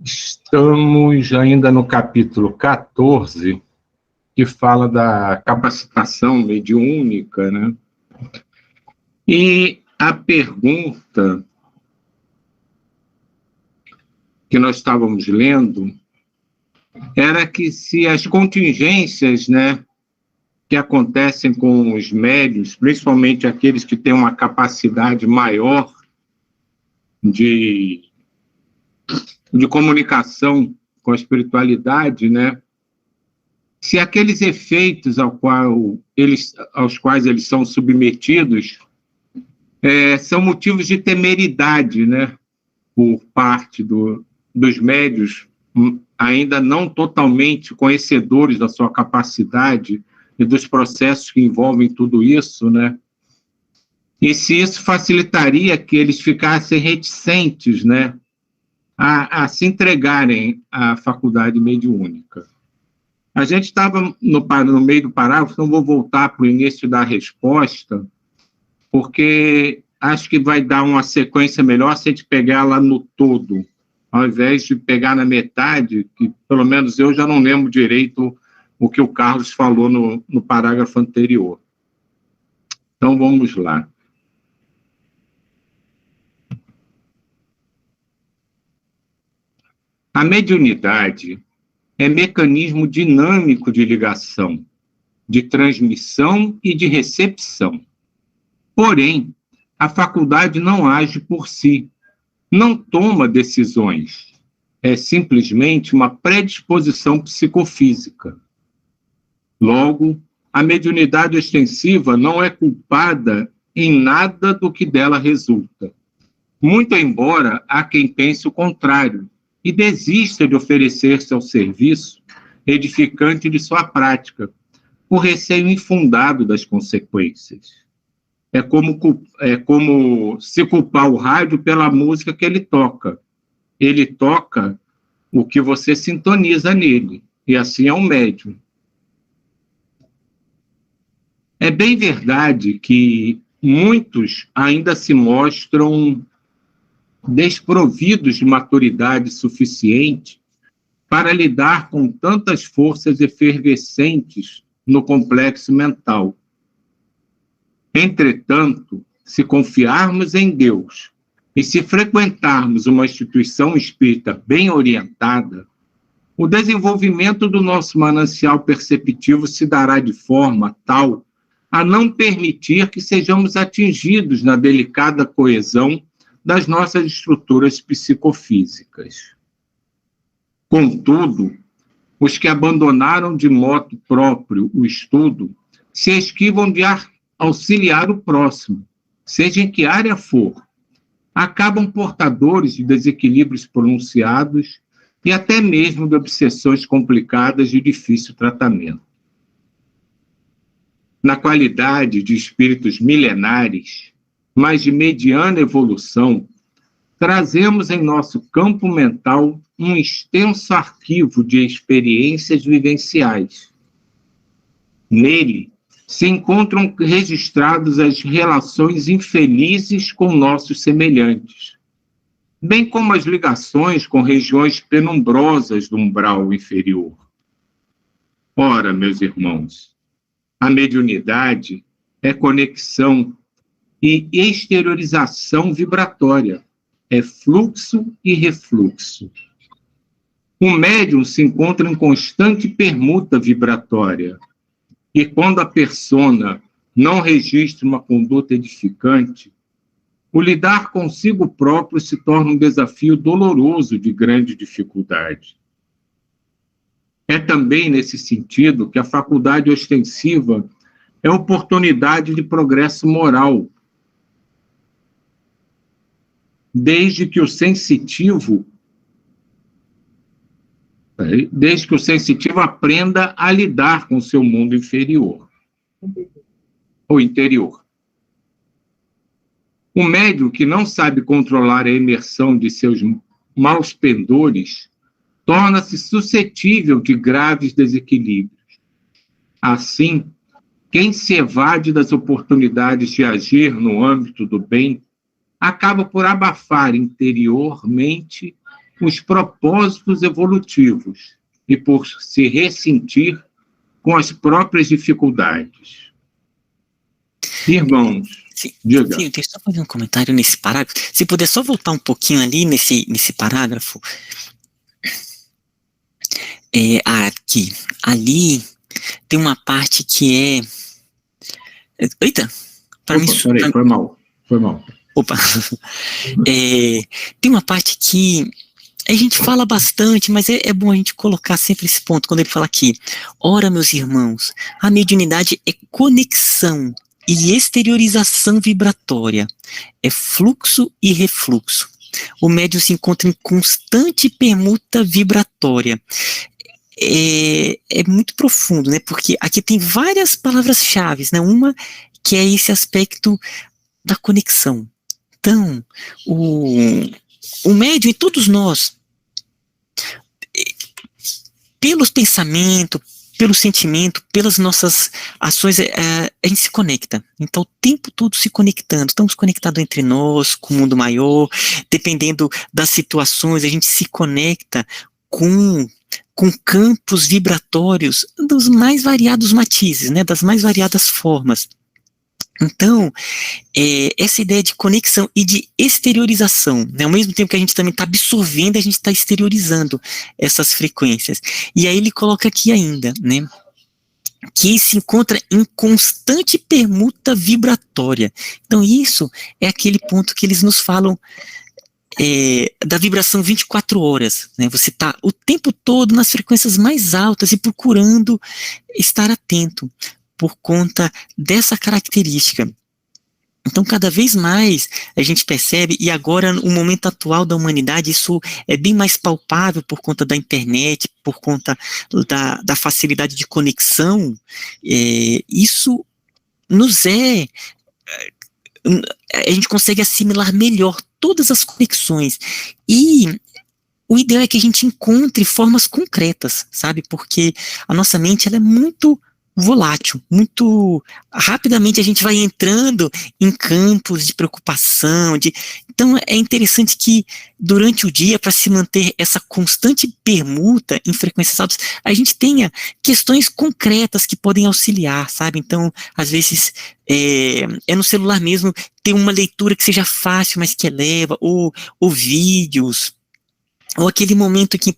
Estamos ainda no capítulo 14, que fala da capacitação mediúnica, né? E a pergunta que nós estávamos lendo era que se as contingências, né, que acontecem com os médiuns, principalmente aqueles que têm uma capacidade maior de comunicação com a espiritualidade, né? Se aqueles efeitos aos quais eles são submetidos são motivos de temeridade, né? Por parte dos médiuns, ainda não totalmente conhecedores da sua capacidade e dos processos que envolvem tudo isso, né? E se isso facilitaria que eles ficassem reticentes, né, a se entregarem à faculdade mediúnica. A gente estava no meio do parágrafo, então vou voltar para o início da resposta, porque acho que vai dar uma sequência melhor se a gente pegar ela no todo, ao invés de pegar na metade, que pelo menos eu já não lembro direito o que o Carlos falou no parágrafo anterior. Então vamos lá. A mediunidade é mecanismo dinâmico de ligação, de transmissão e de recepção. Porém, a faculdade não age por si, não toma decisões. É simplesmente uma predisposição psicofísica. Logo, a mediunidade ostensiva não é culpada em nada do que dela resulta. Muito embora há quem pense o contrário, e desista de oferecer seu serviço edificante de sua prática, por receio infundado das consequências. É como se culpar o rádio pela música que ele toca. Ele toca o que você sintoniza nele, e assim é um médium. É bem verdade que muitos ainda se mostram desprovidos de maturidade suficiente para lidar com tantas forças efervescentes no complexo mental. Entretanto, se confiarmos em Deus e se frequentarmos uma instituição espírita bem orientada, o desenvolvimento do nosso manancial perceptivo se dará de forma tal a não permitir que sejamos atingidos na delicada coesão das nossas estruturas psicofísicas. Contudo, os que abandonaram de modo próprio o estudo se esquivam de auxiliar o próximo, seja em que área for, acabam portadores de desequilíbrios pronunciados e até mesmo de obsessões complicadas de difícil tratamento. Na qualidade de espíritos milenares, mas de mediana evolução, trazemos em nosso campo mental um extenso arquivo de experiências vivenciais. Nele se encontram registradas as relações infelizes com nossos semelhantes, bem como as ligações com regiões penumbrosas do umbral inferior. Ora, meus irmãos, a mediunidade é conexão e exteriorização vibratória, é fluxo e refluxo. O médium se encontra em constante permuta vibratória, e quando a persona não registra uma conduta edificante, o lidar consigo próprio se torna um desafio doloroso de grande dificuldade. É também nesse sentido que a faculdade ostensiva é oportunidade de progresso moral, desde que o sensitivo aprenda a lidar com o seu mundo inferior, ou interior. O médium que não sabe controlar a imersão de seus maus pendores torna-se suscetível de graves desequilíbrios. Assim, quem se evade das oportunidades de agir no âmbito do bem acaba por abafar interiormente os propósitos evolutivos e por se ressentir com as próprias dificuldades. Irmãos, diga. Sim, deixa eu só fazer um comentário nesse parágrafo. Se puder só voltar um pouquinho ali nesse parágrafo. Aqui. Ali tem uma parte que é... Eita! Peraí, foi mal. Opa! Tem uma parte que a gente fala bastante, mas é bom a gente colocar sempre esse ponto, quando ele fala aqui: ora, meus irmãos, a mediunidade é conexão e exteriorização vibratória, é fluxo e refluxo. O médium se encontra em constante permuta vibratória. É muito profundo, né? Porque aqui tem várias palavras-chave, né? Uma que é esse aspecto da conexão. Então, o médium e todos nós, pelos pensamentos, pelo sentimento, pelas nossas ações, a gente se conecta. Então, o tempo todo se conectando. Estamos conectados entre nós, com o mundo maior. Dependendo das situações, a gente se conecta com campos vibratórios dos mais variados matizes, né, das mais variadas formas. Então, essa ideia de conexão e de exteriorização, né, ao mesmo tempo que a gente também está absorvendo, a gente está exteriorizando essas frequências. E aí ele coloca aqui ainda, né, que se encontra em constante permuta vibratória. Então isso é aquele ponto que eles nos falam da vibração 24 horas, né? Você está o tempo todo nas frequências mais altas e procurando estar atento por conta dessa característica. Então, cada vez mais a gente percebe, e agora, no momento atual da humanidade, isso é bem mais palpável por conta da internet, por conta da facilidade de conexão. Isso nos a gente consegue assimilar melhor todas as conexões, e o ideal é que a gente encontre formas concretas, sabe, porque a nossa mente ela é muito volátil, muito rapidamente a gente vai entrando em campos de preocupação, então é interessante que durante o dia, para se manter essa constante permuta em frequências altas, a gente tenha questões concretas que podem auxiliar, sabe, então às vezes no celular mesmo ter uma leitura que seja fácil, mas que eleva, ou vídeos, ou aquele momento que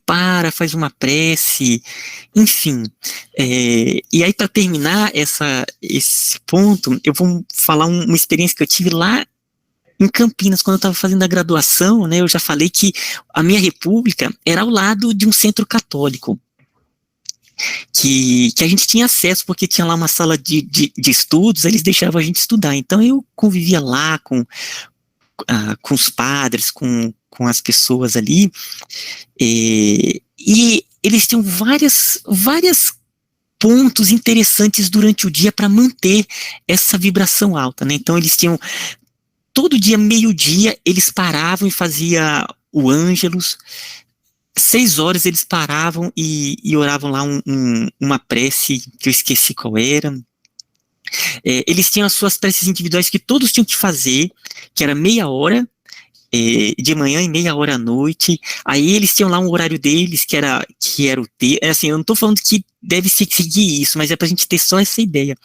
faz uma prece, enfim. E aí, para terminar esse ponto, eu vou falar uma experiência que eu tive lá em Campinas, quando eu estava fazendo a graduação, né, eu já falei que a minha república era ao lado de um centro católico, que a gente tinha acesso, porque tinha lá uma sala de estudos, eles deixavam a gente estudar, então eu convivia lá com os padres, com as pessoas ali, e eles tinham vários pontos interessantes durante o dia para manter essa vibração alta, né? Então eles tinham, todo dia, meio-dia, eles paravam e faziam o Ângelus, 6 horas eles paravam e oravam lá uma prece, que eu esqueci qual era. Eles tinham as suas preces individuais que todos tinham que fazer, que era meia hora, de manhã e meia hora à noite. Aí eles tinham lá um horário deles, que era o assim, eu não estou falando que deve se seguir isso, mas é para a gente ter só essa ideia.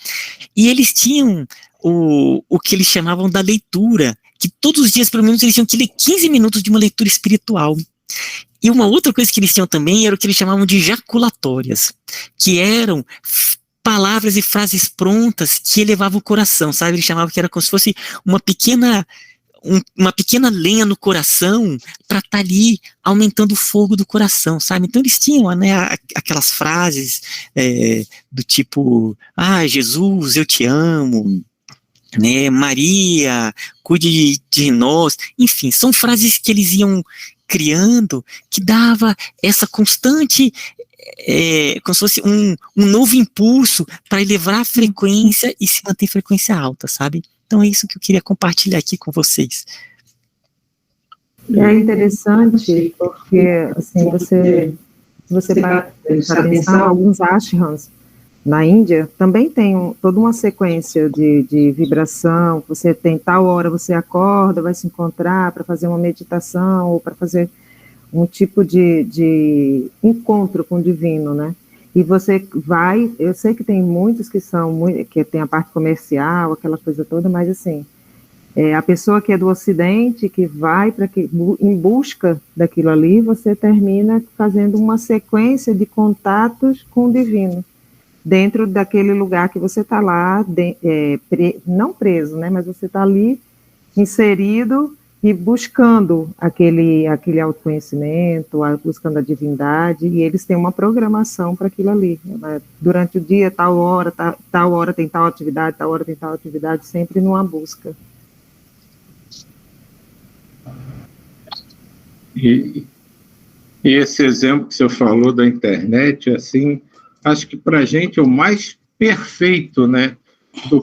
E eles tinham o que eles chamavam da leitura, que todos os dias, pelo menos, eles tinham que ler 15 minutos de uma leitura espiritual. E uma outra coisa que eles tinham também era o que eles chamavam de jaculatórias, que eram palavras e frases prontas que elevavam o coração, sabe? Eles chamavam que era como se fosse uma pequena lenha no coração para estar ali aumentando o fogo do coração, sabe? Então eles tinham, né, aquelas frases do tipo: Jesus, eu te amo, né, Maria, cuide de nós, enfim, são frases que eles iam criando, que dava essa constante, como se fosse um novo impulso para elevar a frequência e se manter frequência alta, sabe? Então é isso que eu queria compartilhar aqui com vocês. É interessante porque, assim, se você prestar atenção, alguns ashrams na Índia também tem toda uma sequência de vibração. Você tem tal hora, você acorda, vai se encontrar para fazer uma meditação ou para fazer um tipo de encontro com o divino, né? E você vai, eu sei que tem muitos que tem a parte comercial, aquela coisa toda, mas assim, a pessoa que é do Ocidente, que vai em busca daquilo ali, você termina fazendo uma sequência de contatos com o divino, dentro daquele lugar que você está lá, não preso, né, mas você está ali inserido e buscando aquele autoconhecimento, buscando a divindade, e eles têm uma programação para aquilo ali. Durante o dia, tal hora tem tal atividade, sempre numa busca. E esse exemplo que você falou da internet, assim, acho que para a gente é o mais perfeito, né, do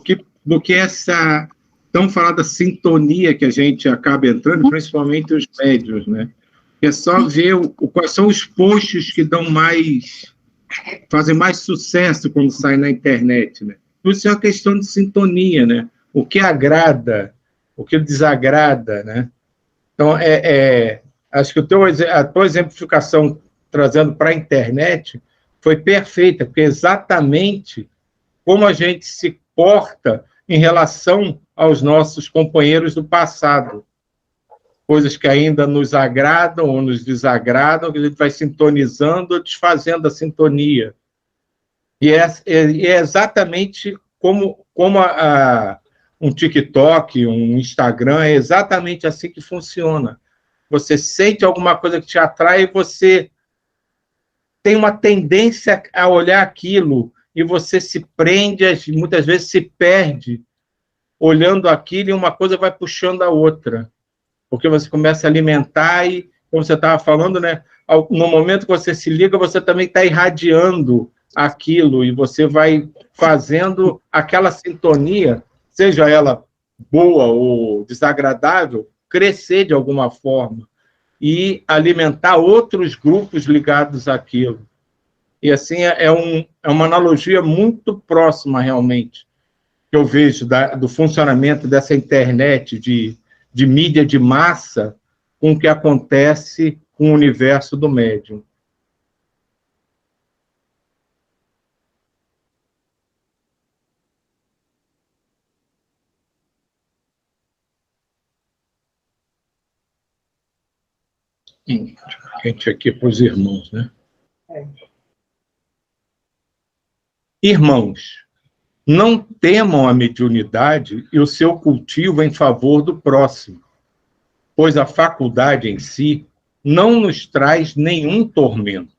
que essa tão falada sintonia que a gente acaba entrando, principalmente os médios, né? É só ver quais são os posts que fazem mais sucesso quando saem na internet, né? Isso é uma questão de sintonia, né? O que agrada, o que desagrada, né? Então, acho que a tua exemplificação trazendo para a internet foi perfeita, porque é exatamente como a gente se porta em relação aos nossos companheiros do passado. Coisas que ainda nos agradam ou nos desagradam, que a gente vai sintonizando ou desfazendo a sintonia. E é exatamente como um TikTok, um Instagram, é exatamente assim que funciona. Você sente alguma coisa que te atrai e você tem uma tendência a olhar aquilo e você se prende, muitas vezes se perde olhando aquilo e uma coisa vai puxando a outra. Porque você começa a alimentar e, como você estava falando, né, no momento que você se liga, você também está irradiando aquilo e você vai fazendo aquela sintonia, seja ela boa ou desagradável, crescer de alguma forma e alimentar outros grupos ligados àquilo. E assim é uma analogia muito próxima, realmente, que eu vejo do funcionamento dessa internet de mídia de massa com o que acontece com o universo do médium. Gente, aqui para os irmãos, né? Irmãos, não temam a mediunidade e o seu cultivo em favor do próximo, pois a faculdade em si não nos traz nenhum tormento.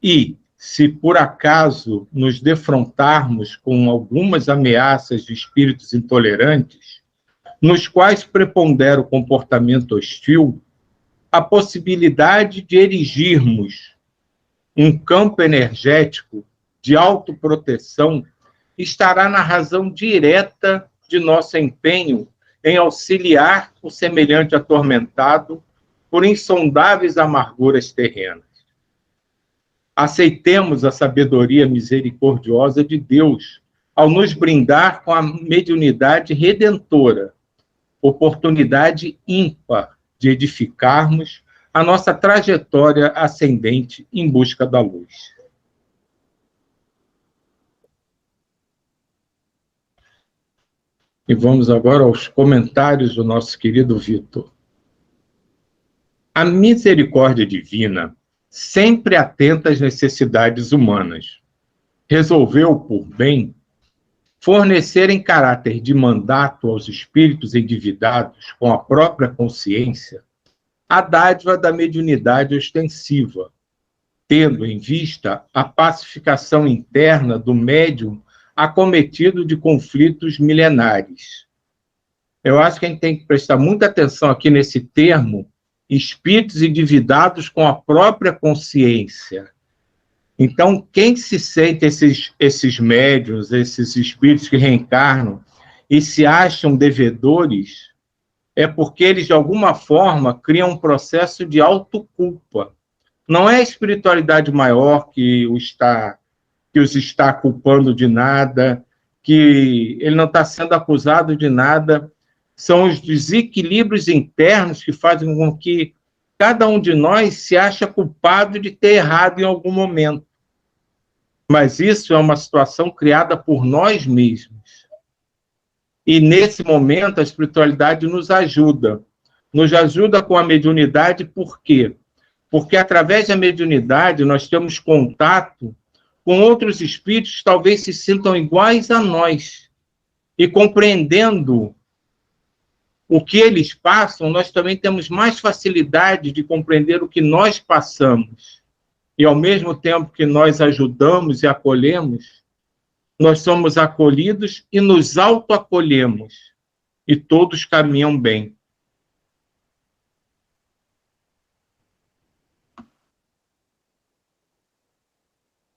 E, se por acaso nos defrontarmos com algumas ameaças de espíritos intolerantes, nos quais prepondera o comportamento hostil, a possibilidade de erigirmos um campo energético de autoproteção estará na razão direta de nosso empenho em auxiliar o semelhante atormentado por insondáveis amarguras terrenas. Aceitemos a sabedoria misericordiosa de Deus ao nos brindar com a mediunidade redentora, oportunidade ímpar de edificarmos a nossa trajetória ascendente em busca da luz. E vamos agora aos comentários do nosso querido Vitor. A misericórdia divina, sempre atenta às necessidades humanas, resolveu, por bem, fornecer em caráter de mandato aos espíritos endividados com a própria consciência a dádiva da mediunidade ostensiva, tendo em vista a pacificação interna do médium acometido de conflitos milenares. Eu acho que a gente tem que prestar muita atenção aqui nesse termo, espíritos endividados com a própria consciência. Então, quem se sente esses médiuns, esses espíritos que reencarnam e se acham devedores, é porque eles, de alguma forma, criam um processo de autoculpa. Não é a espiritualidade maior que os está culpando de nada, que ele não está sendo acusado de nada, são os desequilíbrios internos que fazem com que cada um de nós se acha culpado de ter errado em algum momento. Mas isso é uma situação criada por nós mesmos. E nesse momento a espiritualidade nos ajuda. Nos ajuda com a mediunidade, por quê? Porque através da mediunidade nós temos contato com outros espíritos que talvez se sintam iguais a nós. E compreendendo o que eles passam, nós também temos mais facilidade de compreender o que nós passamos. E ao mesmo tempo que nós ajudamos e acolhemos, nós somos acolhidos e nos autoacolhemos. E todos caminham bem.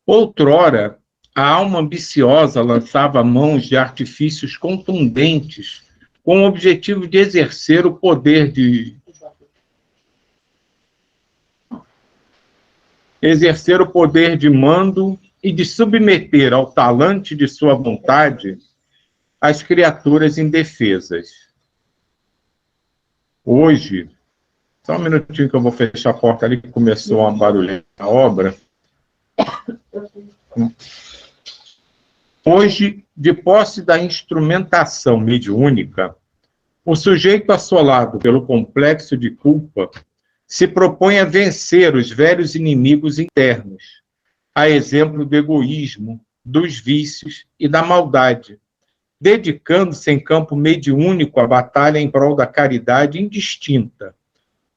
Outrora, a alma ambiciosa lançava mãos de artifícios contundentes com o objetivo de exercer o poder de mando e de submeter ao talante de sua vontade as criaturas indefesas. Hoje, só um minutinho que eu vou fechar a porta ali, que começou uma barulhenta obra. Hoje, de posse da instrumentação mediúnica, o sujeito assolado pelo complexo de culpa se propõe a vencer os velhos inimigos internos, a exemplo do egoísmo, dos vícios e da maldade, dedicando-se em campo mediúnico à batalha em prol da caridade indistinta,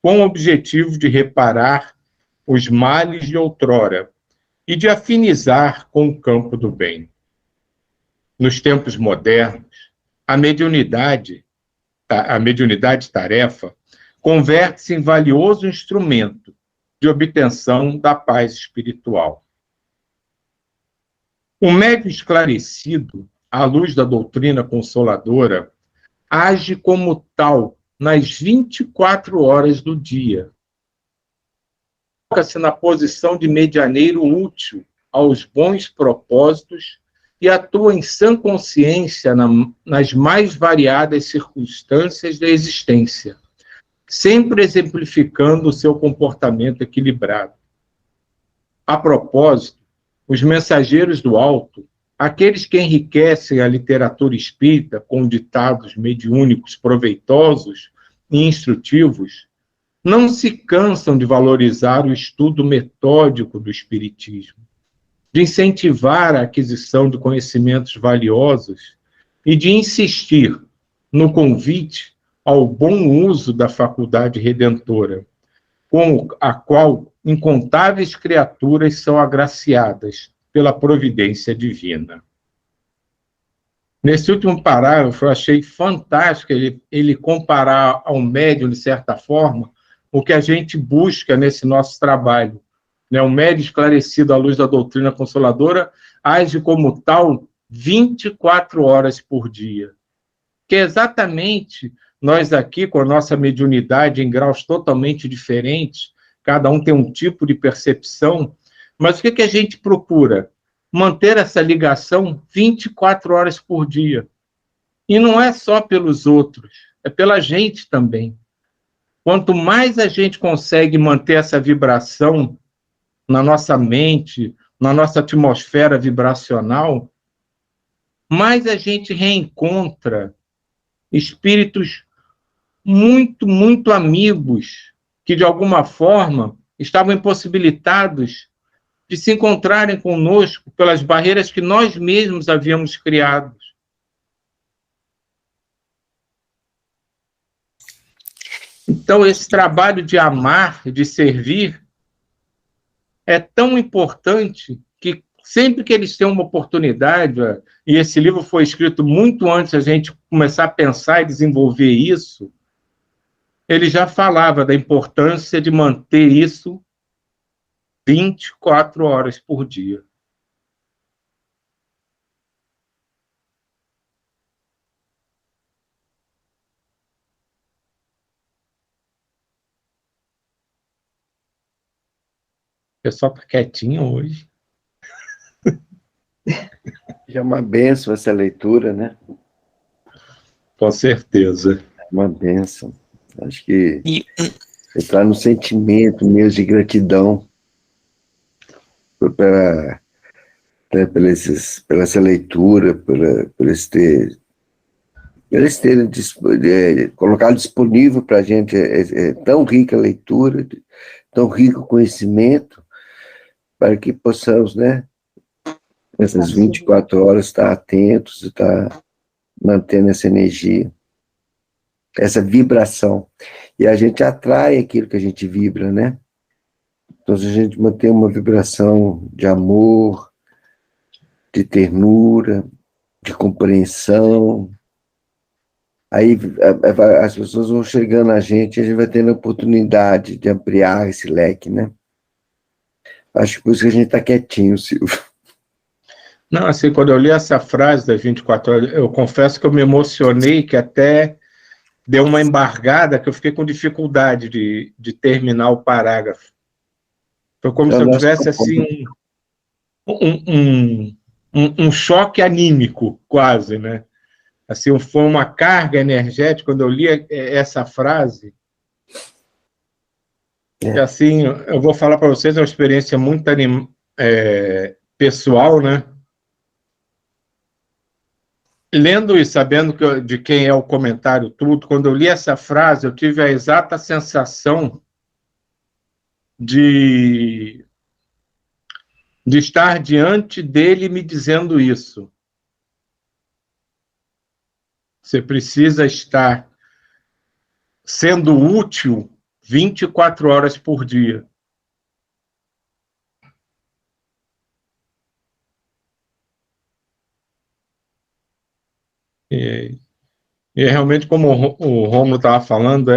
com o objetivo de reparar os males de outrora e de afinizar com o campo do bem. Nos tempos modernos, a mediunidade tarefa converte-se em valioso instrumento de obtenção da paz espiritual. O médium esclarecido, à luz da doutrina consoladora, age como tal nas 24 horas do dia. Coloca-se na posição de medianeiro útil aos bons propósitos e atua em sã consciência nas mais variadas circunstâncias da existência, sempre exemplificando o seu comportamento equilibrado. A propósito, os mensageiros do alto, aqueles que enriquecem a literatura espírita com ditados mediúnicos proveitosos e instrutivos, não se cansam de valorizar o estudo metódico do espiritismo, de incentivar a aquisição de conhecimentos valiosos e de insistir no convite ao bom uso da faculdade redentora, com a qual incontáveis criaturas são agraciadas pela providência divina. Nesse último parágrafo, eu achei fantástico ele comparar ao médium, de certa forma, o que a gente busca nesse nosso trabalho. O médium esclarecido à luz da doutrina consoladora age como tal 24 horas por dia. Que é exatamente nós aqui, com a nossa mediunidade em graus totalmente diferentes, cada um tem um tipo de percepção, mas o que a gente procura? Manter essa ligação 24 horas por dia. E não é só pelos outros, é pela gente também. Quanto mais a gente consegue manter essa vibração na nossa mente, na nossa atmosfera vibracional, mais a gente reencontra espíritos muito, muito amigos, que de alguma forma estavam impossibilitados de se encontrarem conosco pelas barreiras que nós mesmos havíamos criado. Então, esse trabalho de amar, de servir, é tão importante que sempre que eles têm uma oportunidade, e esse livro foi escrito muito antes da gente começar a pensar e desenvolver isso, ele já falava da importância de manter isso 24 horas por dia. O pessoal está quietinho hoje. É uma bênção essa leitura, né? Com certeza. É uma bênção. Acho que entrar no sentimento mesmo de gratidão pela essa leitura, por eles terem colocado disponível para a gente tão rica a leitura, tão rico o conhecimento, para que possamos, né, nessas 24 horas, estar atentos e estar mantendo essa energia, essa vibração. E a gente atrai aquilo que a gente vibra, né? Então, se a gente mantém uma vibração de amor, de ternura, de compreensão, aí as pessoas vão chegando a gente vai tendo a oportunidade de ampliar esse leque, né? Acho que por isso que a gente está quietinho, Silvio. Não, assim, quando eu li essa frase das 24 horas, eu confesso que eu me emocionei, que até deu uma embargada, que eu fiquei com dificuldade de terminar o parágrafo. Foi como se eu tivesse, assim, um choque anímico, quase, né? Assim, foi uma carga energética, quando eu li essa frase. E, assim, eu vou falar para vocês, é uma experiência muito pessoal, né? Lendo e sabendo de quem é o comentário tudo, quando eu li essa frase, eu tive a exata sensação de estar diante dele me dizendo isso. Você precisa estar sendo útil 24 horas por dia. E realmente, como o Rômulo estava falando,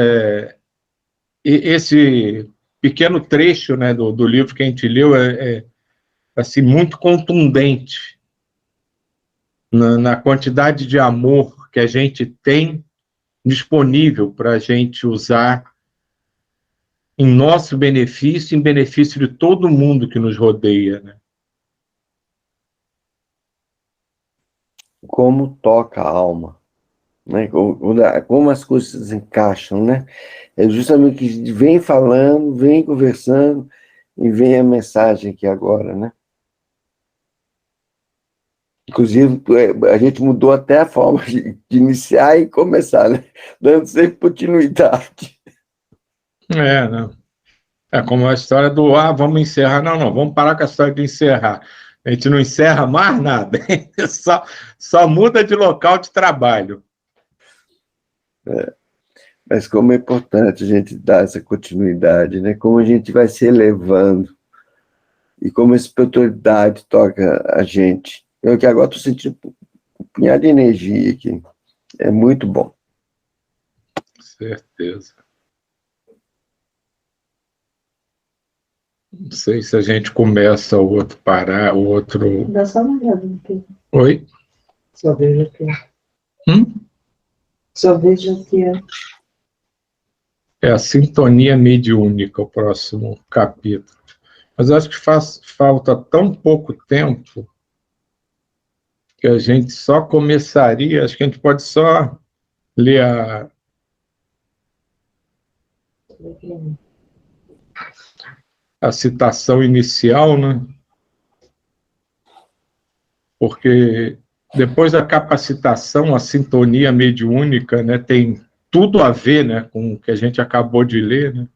esse pequeno trecho, né, do livro que a gente leu assim, muito contundente na quantidade de amor que a gente tem disponível para a gente usar em nosso benefício, em benefício de todo mundo que nos rodeia, né? Como toca a alma, né? Como as coisas encaixam, né? É justamente que a gente vem falando, vem conversando e vem a mensagem aqui agora, né? Inclusive, a gente mudou até a forma de iniciar e começar, né? Dando sempre continuidade. Não. É como a história do vamos encerrar. Não, vamos parar com a história de encerrar. A gente não encerra mais nada, só muda de local de trabalho. Mas como é importante a gente dar essa continuidade, né? Como a gente vai se elevando e como a espiritualidade toca a gente. Eu que agora estou sentindo um punhado de energia aqui. É muito bom. Certeza. Não sei se a gente começa o outro parar, o outro... Dá só uma olhada aqui. Oi? Só vejo aqui. Só vejo aqui. É a sintonia mediúnica, o próximo capítulo. Mas acho que falta tão pouco tempo que a gente só começaria, acho que a gente pode só ler a citação inicial, né? Porque depois da capacitação, a sintonia mediúnica, né, tem tudo a ver, né, com o que a gente acabou de ler, né?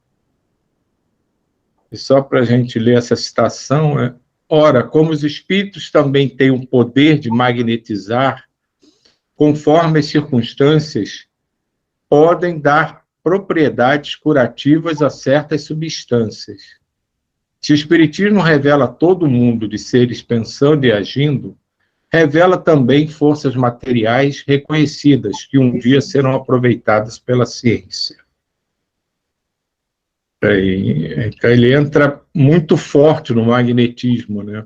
E só para a gente ler essa citação, ora, como os espíritos também têm o poder de magnetizar, conforme as circunstâncias, podem dar propriedades curativas a certas substâncias. Se o Espiritismo revela todo mundo de seres pensando e agindo, revela também forças materiais reconhecidas que um dia serão aproveitadas pela ciência. Então ele entra muito forte no magnetismo, né?